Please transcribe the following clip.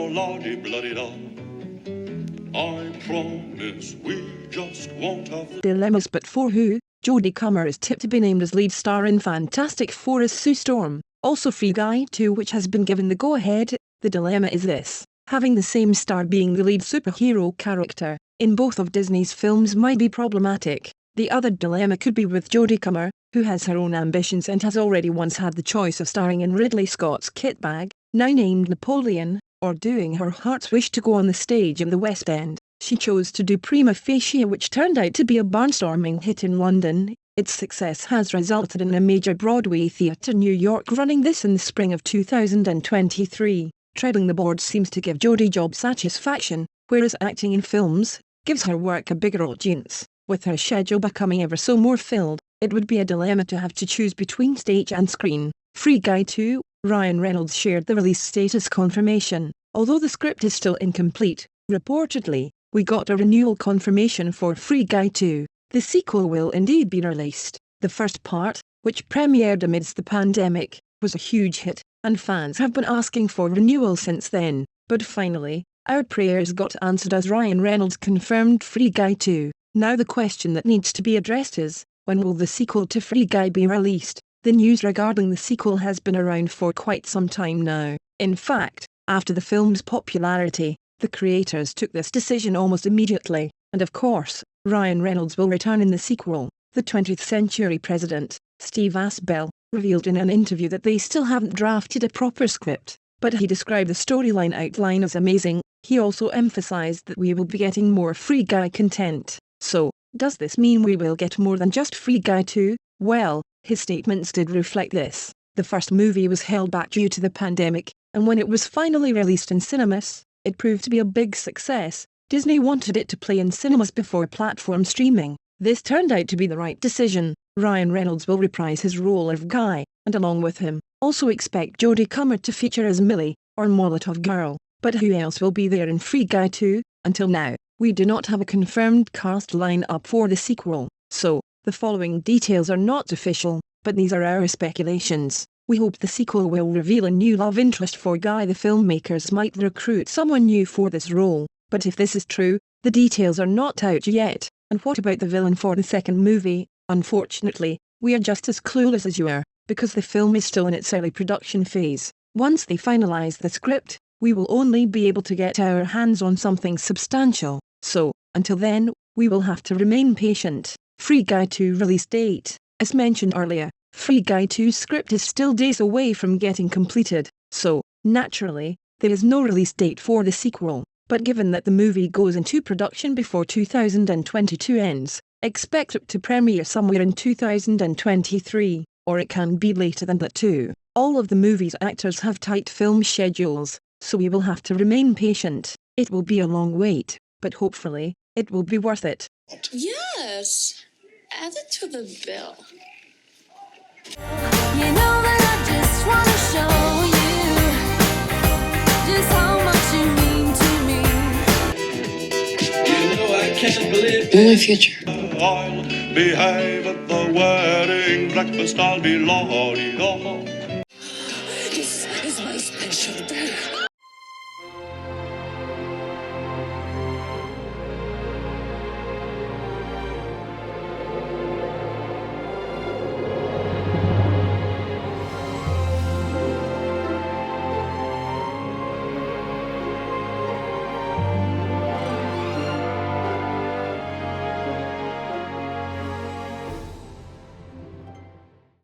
oh lordy bloody da. I promise we just won't have dilemmas, but for who? Jodie Comer is tipped to be named as lead star in Fantastic Four's Sue Storm, also Free Guy 2, which has been given the go-ahead. The dilemma is this: having the same star being the lead superhero character in both of Disney's films might be problematic. The other dilemma could be with Jodie Comer, who has her own ambitions and has already once had the choice of starring in Ridley Scott's Kitbag, now named Napoleon, or doing her heart's wish to go on the stage in the West End. She chose to do Prima Facie, which turned out to be a barnstorming hit in London. Its success has resulted in a major Broadway Theatre New York running this in the spring of 2023. Treading the boards seems to give Jodie job satisfaction, whereas acting in films gives her work a bigger audience. With her schedule becoming ever so more filled, it would be a dilemma to have to choose between stage and screen. Free Guy 2, Ryan Reynolds shared the release status confirmation. Although the script is still incomplete, reportedly, we got a renewal confirmation for Free Guy 2. The sequel will indeed be released. The first part, which premiered amidst the pandemic, was a huge hit, and fans have been asking for renewal since then. But finally, our prayers got answered as Ryan Reynolds confirmed Free Guy 2. Now the question that needs to be addressed is, when will the sequel to Free Guy be released? The news regarding the sequel has been around for quite some time now. In fact, after the film's popularity, the creators took this decision almost immediately, and of course, Ryan Reynolds will return in the sequel. The 20th Century President, Steve Asbell, revealed in an interview that they still haven't drafted a proper script, but he described the storyline outline as amazing. He also emphasized that we will be getting more Free Guy content. So, does this mean we will get more than just Free Guy 2? Well, his statements did reflect this. The first movie was held back due to the pandemic, and when it was finally released in cinemas, it proved to be a big success. Disney wanted it to play in cinemas before platform streaming. This turned out to be the right decision. Ryan Reynolds will reprise his role of Guy, and along with him, also expect Jodie Comer to feature as Millie, or Molotov Girl. But who else will be there in Free Guy 2? Until now, we do not have a confirmed cast line-up for the sequel, so the following details are not official, but these are our speculations. We hope the sequel will reveal a new love interest for Guy. The filmmakers might recruit someone new for this role, but if this is true, the details are not out yet. And what about the villain for the second movie? Unfortunately, we are just as clueless as you are, because the film is still in its early production phase. Once they finalize the script, we will only be able to get our hands on something substantial. So, until then, we will have to remain patient. Free Guy 2 release date. As mentioned earlier, Free Guy 2's script is still days away from getting completed, so, naturally, there is no release date for the sequel. But given that the movie goes into production before 2022 ends, expect it to premiere somewhere in 2023, or it can be later than that too. All of the movie's actors have tight film schedules, so we will have to remain patient. It will be a long wait, but hopefully, it will be worth it. Yes, add it to the bill. You know that I just want to show you just how much you mean to me. You know I can't believe In the future. I'll behave at the wedding breakfast. I'll be la-di-da. This is my special day.